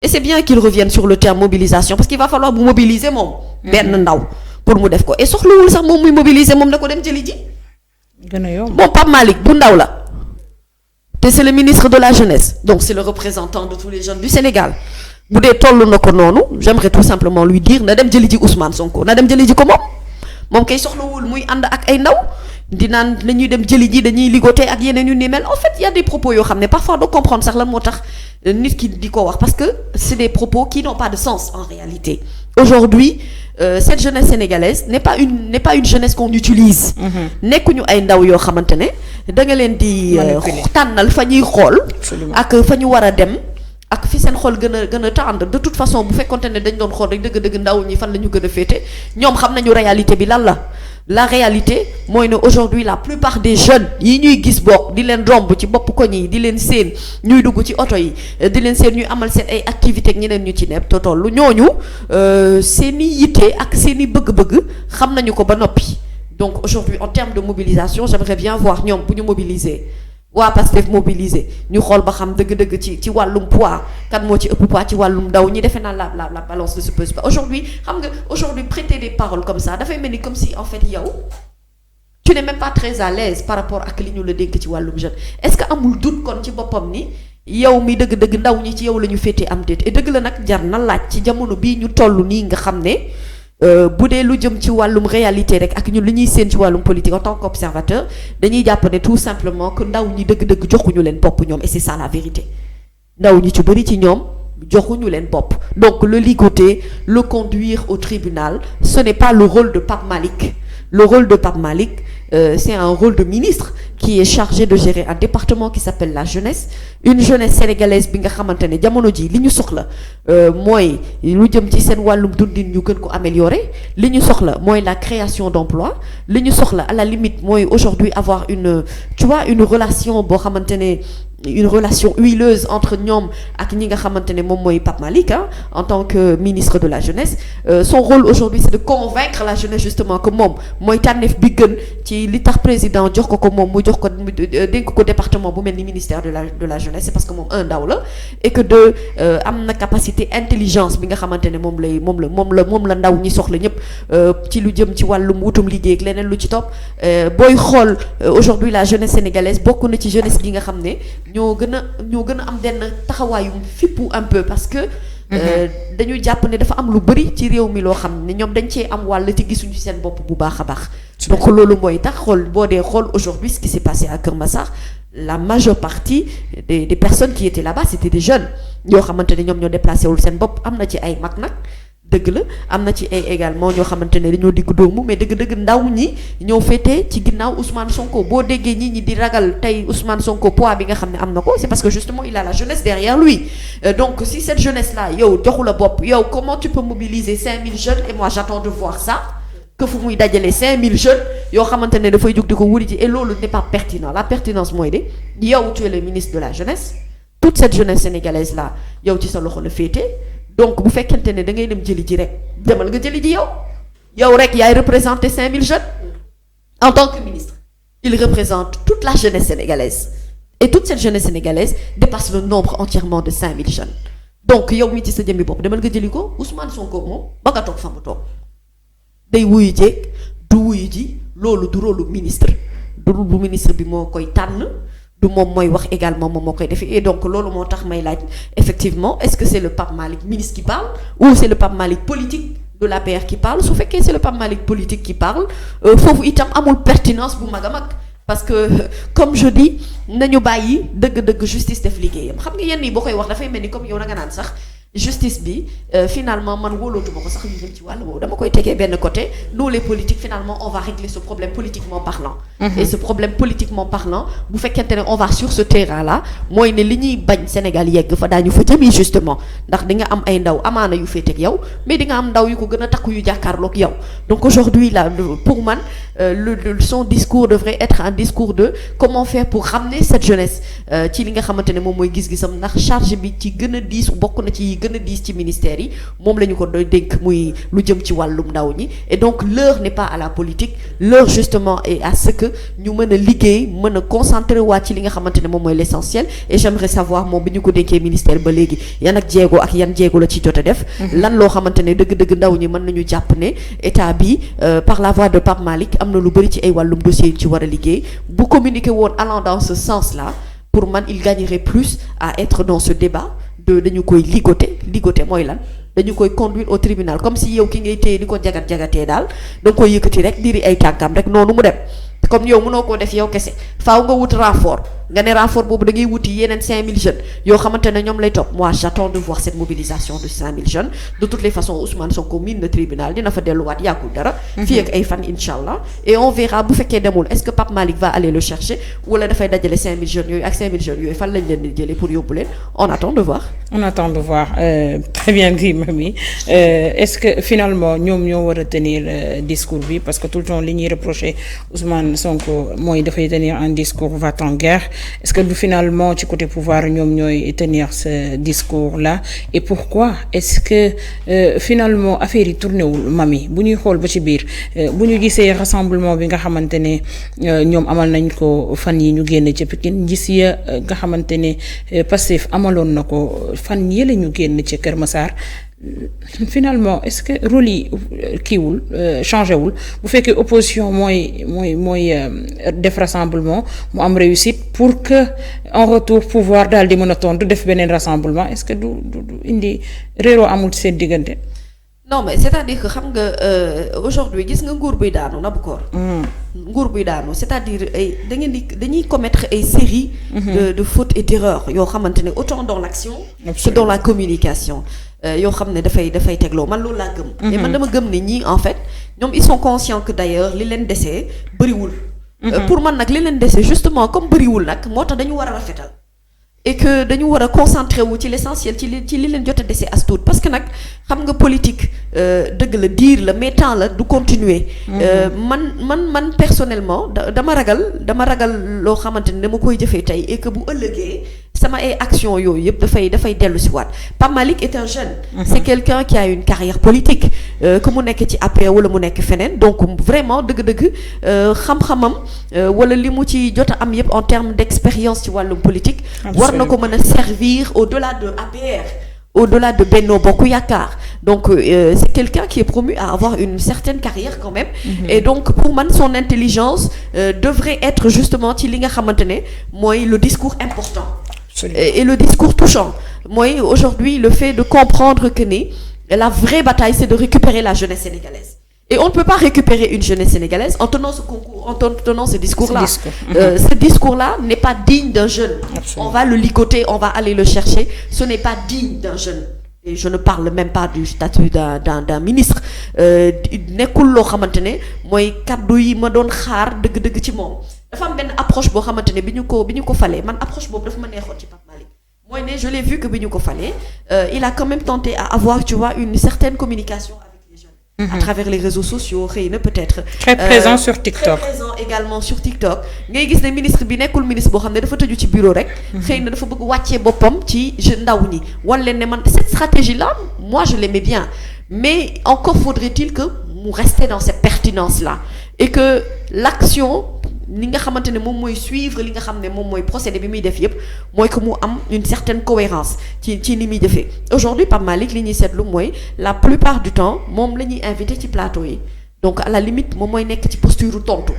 et c'est bien qu'il revienne sur le terme mobilisation parce qu'il va falloir bu mobiliser moom benn ndaw pour mu def ko et soxlawul sax moom muy mobiliser moom na ko dem jëli ji gën a yomb moom Pape Malick bu ndaw la te c'est le ministre de la jeunesse donc c'est le représentant de tous les jeunes du Sénégal bu dee toll na ko noonu j'aimerais tout simplement lui dire na dem jëli ji Ousmane Sonko na dem jëli ji ko moom kay soxlawul muy ànd ak ay ndaw di naan la ñuy dem jëli ji dañuy ligoter ak yeneen yu ni mel en fait il y a des propos yoo xam ne parfois doo comprendre sax lan moo tax nit ki di ko wax parce que c'est des propos qui n'ont pas de sens en réalité aujourd'hui cette jeunesse sénégalaise n'est pas une jeunesse qu'on utilise nekkuñu ay ndaw yoo xamante ne da nga leen di tànnal fa ñuy xool ak fa ñu war a dem ak fi seen xol gën a tendre de toute façon bu fekkonte ne dañ doon xool rek dëgg-dëgg ndaw ñi fan la ñu gën a féete ñoom xam nañu réalité bi lan la réalité mooy ne aujourd'hui la plupart des jeunes yi ñuy gis bokk di leen romb ci bopp koñ yi di leen seen ñuy dugg ci oto yi di leen seen ñuy amal seen ay activités ak ñeneen ñu ci nepp te tollu ñooñu seeni yitte ak seeni bëgg-bëgg xam nañu ko ba noppi donc aujourd'hui en termes de mobilisation j'aimerais bien voir ñoom bu ñu mobiliser waa Pastef mobiliser ñu xool ba xam dëgg-dëgg ci wàllum poids kan moo ci ëpp poids ci wàllum ndaw ñi defe naa la balance ne se pèse pas aujourd'hui xam nga aujourd'hui prêter des paroles comme ça dafay mel ni comme si en fait yow tu n'es même pas très à l'aise par rapport ak li ñu la dénk ci wàllum jeune est-ce que amul doute kon ci boppam ni yow mi dëgg-dëgg ndaw ñi ci yow la ñu féetee am déet et dëgg la nag jar na laaj ci jamono bii ñu toll nii nga xam ne bu dee lu jëm ci wàllum réalité rek ak ñun li ñuy seen ci wàllum politique en tant qu'observateur dañuy jàpp ne tout simplement que ndaw ñi dëgg-dëgg joxuñu leen bopp ñoom et c'est ça la vérité ndaw ñi ci bëri ci ñoom joxuñu leen bopp donc le ligoter le conduire au tribunal ce n'est pas le rôle de Pape Malick le rôle de Pape Malick c'est un rôle de ministre qui est chargé de gérer un département qui s'appelle la jeunesse une jeunesse sénégalaise bi nga xamante ne jamono ji li ñu soxla mooy lu jëm ci seen wàllum dundin ñu gën ko améliorer li ñu soxla mooy la création d'emplois li ñu soxla à la limite mooy aujourd'hui avoir une relation boo xamante ne une relation huileuse entre ñoom ak ñi nga xamante ne moom mooy Pape Malick en tant que ministre de la jeunesse son rôle aujourd'hui c'est de convaincre la jeunesse justement que moom mooy tànneef bi gën ci li tax président jox ko moom mu jox ko dénk ko département bu mel ni ministère de la jeunesse c'est parce que moom un ndaw la et que am na capacité intelligence bi nga xamante ne moom la ndaw ñi soxla ñëpp ci lu jëm ci wàllum wutum liggéey ak leneen lu ci topp booy xool aujourd'hui la jeunesse sénégalaise bokk na ci jeunesse gi nga xam ne ñoo gën a am benn taxawaayum fippu un peu parce que dañu jàpp ne dafa am lu bari ci réew mi loo xam ne ñoom dañ cee am wàll te gisuñu seen bopp bu baax a baax donc loolu mooy tax boo dee xool aujourd'hui ce qui s'est passé à Keur Massar la majeure partie des personnes qui étaient là-bas c'était des jeunes yoo xamante ne ñoom ñoo déplacé wul seen bopp am na ci ay mag nag dëgg la am na ci ay également ñoo xamante ne dañoo digg doomu mais dëgg-dëgg ndaw ñi ñoo féetee ci ginnaaw Ousmane Sonko boo déggee ñi di ragal tey Ousmane Sonko poids bi nga xam ne am na ko c'est parce que justement il a la jeunesse derrière lui donc si cette jeunesse là yow joxu la bopp yow comment tu peux mobiliser 5000 jeunes et moi j'attends de voir ça que fu muy dajale 5000 jeunes yoo xamante ne dafay jóg di ko wuri ji et loolu n'est pas pertinent la pertinence mooy de yow tu es le ministre de la jeunesse toute cette jeunesse sénégalaise là yow ci sa loxo la féete donc bu fekkente ne da ngay dem jëli ji rek demal nga jëli ji yow rek yaay représenter 5000 jeunes en tant que ministre il représente toute la jeunesse sénégalaise et toute cette jeunesse sénégalaise dépasse le nombre entièrement de 5000 jeunes donc yow mi ci sa jëmmi bopp demal nga jëli ko Ousmane Sonko moom ba nga toog fa mu toog day wuyu jeeg du wuyu ji loolu du rôle ministre du ministre bi moo koy tànn du moom mooy wax également moom moo koy defee et donc loolu moo tax may laaj effectivement est-ce que c'est le Pape Malick ministre qui parle ou c'est le Pape Malick politique de l'APR qui parle su fekkee c'est le Pape Malick politique qui parle foofu itam amul pertinence bu mag a mag parce que comme je dis nañu bàyyi dëgg-dëgg justice def liggéeyam xam nga yenn yi boo koy wax dafay mel ni comme yow na nga naan sax justice bi finalement man wóolootuma ko sax ñu jëm ci wàll boobu dama koy tegee benn côté nous les politiques finalement on va régler ce problème politiquement parlant et ce problème politiquement parlant bu fekkente ne on va sur ce terrain là mooy ne li ñuy bañ Sénégal yegg fa daañu fa jëmi justement ndax di nga am ay ndaw amaana yu féeteeg yow mais di nga am ndaw yu ko gën a takku yu jàkkaarloog yow donc aujourd'hui là pour man son discours devrait être un discours de comment faire pour ramener cette jeunesse ci li nga xamante ne moom mooy gis-gisam ndax charge bi ci gën a diis bokk na ci gën a diis ci ministères yi moom la ñu ko doy dénk muy lu jëm ci wàllum ndaw ñi et donc l'heure n'est pas à la politique l'heure justement est à ce que ñu mën a liggéey mën a concentrer waat ci li nga xamante ne moom mooy l'essentiel et j'aimerais savoir moom bi ñu ko dénkee ministère ba léegi yan ak jéego ak yan jéego la ci jot a def lan loo xamante ne dëgg-dëgg ndaw ñi mën nañu jàpp ne état bi par la voix de Pape Malick am na lu bëri ci ay wàllum dossier yi ci war a liggéey bu communiquer woon allant dans ce sens-là pour man il gagnerait plus à être dans ce débat dañu koy ligoter mooy lan dañu koy conduire au tribunal comme si yow ki ngay téye di ko jagatee daal da nga koy yëkkati rek diri ay tànkam rek noonu mu dem comme yow mënoo koo def yow kese faaw nga wut renfort nga ne renfort boobu da ngay wuti yeneen 5000 jeunes yoo xamante ne ñoom lay topp moi j'attends de voir cette mobilisation de 5000 jeunes de toutes les façons Ousmane Sonko miin na tribunal dina fa delluwaat yàggul dara fii ak ay fan inchallah et on verra bu fekkee demul est-ce que Pape Malick va aller le chercher wala dafay dajale 5000 jeunes yooyu ak 5000 jeunes yooyu fan lañ leen di jëlee pour yóbbu leen on attend de voir très bien dit Mamy est-ce que finalement ñoom ñoo war a tenir discours bi parce que tout le temps li ñuy reprocher Ousmane Sonko mooy dafay tenir un discours va-t-en-guerre est-ce que du finalement ci côté pouvoir ñoom ñooy tenir ce discours-là et pourquoi est-ce que finalement affaire yi tourné wul Mamy bu ñuy xool ba ci biir bu ñu gisee rassemblement bi nga xamante ne ñoom amal nañ ko fan yi ñu génn ci Pikine gis ya nga xamante ne Pastef amaloon na ko fan yële ñu génn ci Kër Massar finalement est-ce que rôle yi kiiwul changé wul bu fekkee opposition mooy def rassemblement mu am réussite pour que en retour pouvoir daal di mën a tontu def beneen rassemblement est-ce que du indi réeroo amul ci seen diggante. non mais c'est-à-dire que xam nga aujourd'hui gis nga nguur buy daanu Nabou nguur buy daanu c'est-à-dire ay dañuy commettre ay séries de fautes et d'erreurs yoo xamante ne autant dans l'action que dans la communication yoo xam ne dafay tegloo man loolu laa gëm mais man dama gëm ne ñii en fait ñoom ils sont conscients que d'ailleurs li leen desee bëriwul pour man nag li leen desee justement comme bëriwul nag moo tax dañu war a rafetal et que dañu war a concentrer wu ci l'essentiel ci li leen jot a dese as tuut parce que nag xam nga politique dëgg la diir la mais temps la du continuer man personnellement dama ragal loo xamante ne dama koy jëfee tey et que bu ëllëgee sama ay action yooyu yëpp dafay dellu si waat Pape Malick est un jeune c'est quelqu'un qui a une carrière politique que mu nekk ci APR wala mu nekk feneen donc vraiment dëgg-dëgg xam-xamam wala li mu ci jot a am yëpp en termes d'expérience ci wàllum politique war na ko mën a servir au-delà de APR au-delà de Benno Bokk Yaakaar donc c'est quelqu'un qui est promu à avoir une certaine carrière quand même et donc pour man son intelligence devrait être justement ci li nga xamante ne mooy le discours important et le discours touchant mooy aujourd'hui le fait de comprendre que ni la vraie bataille c'est de récupérer la jeunesse sénégalaise et on ne peut pas récupérer une jeunesse sénégalaise en tenant ce discours-là. Ce discours-là n'est pas digne d'un jeune. Absolument. On va le ligoter, on va aller le chercher. Ce n'est pas digne d'un jeune. Et je ne parle même pas du statut d'un ministre. Nekkul loo xamante ne mooy kaddu yi ma doon xaar dëgg-dëgg ci moom. Dafa am benn approche boo xamante ne bi ñu ko falee man approche boobu dafa ma neexoon ci Pape Malick. mooy ne je l'ai vu que bi ñu ko falee il a quand même tenté à avoir tu vois une certaine communication à travers les réseaux sociaux xëy na peut-être. très présent sur TikTok. très présent également sur TikTok ngay gis ne ministre bi nekkul ministre boo xam ne dafa tëju ci bureau rek. xëy na dafa bëgg wàccee boppam ci ndaw ñi wan leen ne man cette stratégie là moi je l'aimais bien mais encore faudrait-il que mu rester dans cette pertinence là et que l'action li nga xamante ne moom mooy suivre li nga xam ne moom mooy procédé bi muy def yépp mooy que mu am une certaine cohérence ci ni muy defee aujourd'hui Pape Malick li ñuy seetlu mooy la plupart du temps moom la ñuy invité ci plateau yi donc à la limite moom mooy nekk ci posture tontu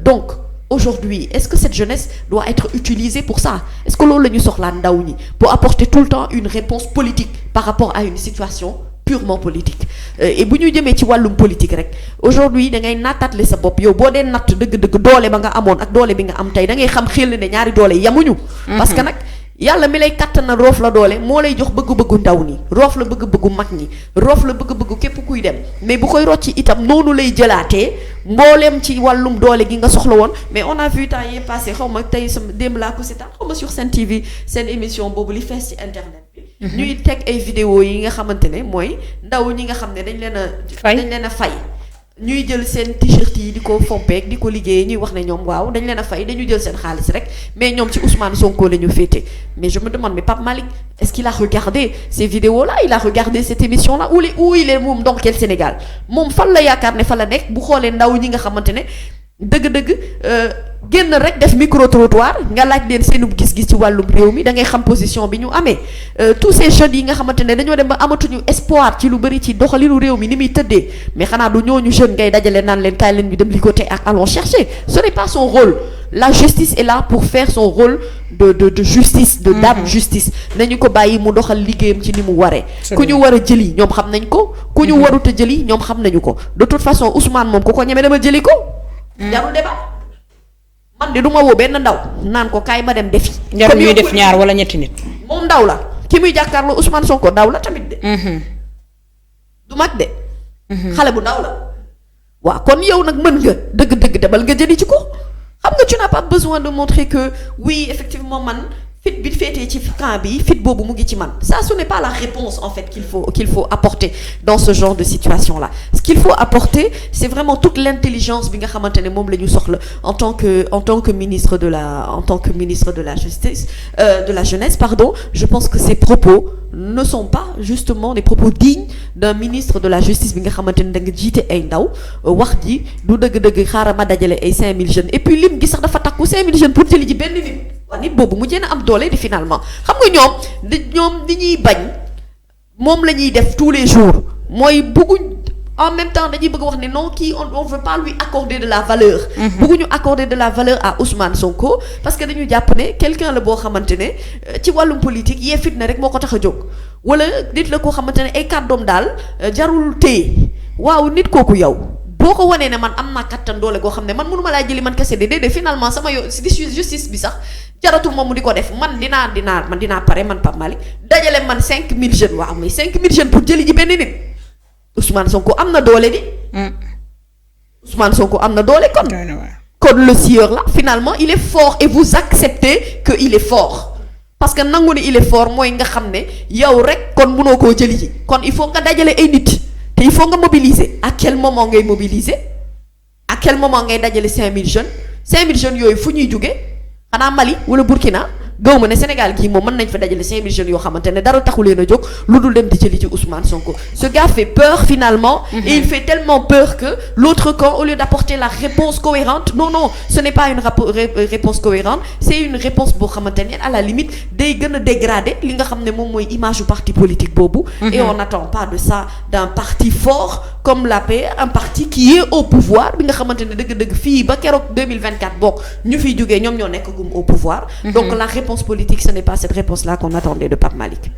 donc aujourd'hui est-ce que cette jeunesse doit être utilisée pour ça est-ce que loolu la ñu soxlaa ndaw ñi pour apporter tout le temps une réponse politique par rapport à une situation purement politique et bu ñu jëmee ci wàllum politique rek aujourd'hui da ngay nattaatle sa bopp yow boo dee natt dëgg-dëgg doole ba nga amoon ak doole bi nga am tey da ngay xam xel ne ñaari doole yamuñu parce que nag yàlla mi lay kattanal roof la doole moo lay jox bëgg-bëggu ndaw ñi roof la bëgg-bëggu mag ñi roof la bëgg-bëggu képp kuy dem mais bu koy rocci itam noonu lay jëlaatee mbooleem ci wàllum doole gi nga soxla woon mais on a vu temps yii passé xaw ma tey sama démb laa ko seetaan xaw ma sur Sen TV seen émission boobu li fees ci internet bi ñuy teg ay vidéo yi nga xamante ne mooy ndaw ñi nga xam ne dañ leen a fay ñuy jël seen t-shirt yi di ko fompeek di ko liggéeyee ñuy wax ne ñoom waaw dañ leen a fay dañu jël seen xaalis rek mais ñoom ci Ousmane Sonko la ñu féete mais je me demande mais Pape Malick est-ce qu'il a regardé ces vidéos-là il a regardé cette émission-là où il est moom dans quel Sénégal moom fan la yaakaar ne fa la nekk bu xoolee ndaw ñi nga xamante ne dëgg-dëgg génn rek def micro trottoir nga laaj leen seenu gis-gis ci wàllum réew mi da ngay xam position bi ñu amee tous ces jeunes yi nga xamante ne dañoo dem ba amatuñu espoir ci lu bëri ci doxalinu réew mi ni muy tëddee mais xanaa du ñooñu jeune ngay dajale naan leen kaay leen ñu dem ligoter ak allons chercher ce n'est pas son rôle la justice est là pour faire son rôle de justice de dame justice nañu ko bàyyi mu doxal liggéeyam ci ni mu waree ku ñu war a jëli ñoom xam nañ ko ku ñu warut a jëli ñoom xam nañu ko de toute façon Ousmane moom ku ko ñeme dama jëli ko jarul débat man de du ma woo benn ndaw naan ko kaay ma dem defi. jarul ñuy def ñaar wala ñetti nit. moom ndaw la ki muy jàkkaarloo Ousmane Sonko ndaw la tamit de. du mag de. xale bu ndaw la. waaw kon yow nag mën nga dëgg-dëgg demal nga jëli ci ko xam nga tu n'as pas besoin de montrer que oui effectivement man fit bi féetee ci camp bi fit boobu mu ngi ci man ça ce n'est pas la réponse en fait qu'il faut apporter dans ce genre de situation là ce qu'il faut apporter c'est vraiment toute l'intelligence bi nga xamante ne moom la ñu soxla en tant que ministre de la justice de la jeunesse pardon je pense que ces propos ne sont pas justement des propos dignes d'un ministre de la justice bi nga xamante ne da nga jiite ay ndaw wax ji du dëgg-dëgg xaaral ma dajale ay 5000 jeunes et puis lim gi sax dafa takku 5000 jeunes pour jëli ji benn nit waa nit boobu mujjee na am doole di finalement xam nga ñoom di ñuy bañ moom la ñuy def tous les jours mooy bëgguñ en même temps dañuy bëgg wax ne non kii on veut pas lui accorder de la valeur bëgguñu accorder de la valeur à Ousmane Sonko parce que dañu jàpp ne quelqu'un la boo xamante ne ci wàllum politique yee fitna rek moo ko tax a jóg wala nit la koo xamante ne ay kàddoom daal jarul téye waaw nit kooku yow boo ko wanee ne man am naa kattan doole goo xam ne man mënuma laa jëli man kese de déedéet finalement sama justice bi sax jaratul moom mu di ko def man dinaa pare man Pape Malick dajale man 5000 jeunes waaw mais 5000 jeunes pour jëli ji benn nit Ousmane Sonko am na doole di. Ousmane Sonko am na doole kon le sieur là finalement il est fort et vous acceptez que il est fort parce que nangu ne il est fort mooy nga xam ne yow rek kon mënoo koo jëli ji kon il faut nga dajale ay nit te il faut nga mobiliser à quel moment ngay mobiliser à quel moment ngay dajale 5000 jeunes yooyu fu ñuy jóge xanaa Mali wala Burkina gaw ma ne Sénégal gii moom mën nañ fa dajale 5000 jeunes yoo xamante ne dara taxu leen a jóg lu dul dem di jëli ci Ousmane Sonko ce gars fait peur finalement et il fait tellement peur que l'autre camp au lieu d'apporter la réponse cohérente non ce n'est pas une réponse cohérente c'est une réponse boo xamante ne à la limite day gën a dégrader li nga xam ne moom mooy image du parti politique boobu et on n'attend pas de ça d'un parti fort comme l'APR un parti qui est au pouvoir bi nga xamante ne dëgg-dëgg fii ba keroog 2024 bokk ñu fiy jógee ñoom ñoo nekk gum au pouvoir donc la réponse politique ce n'est pas cette réponse-là qu'on attendait de Pape Malick.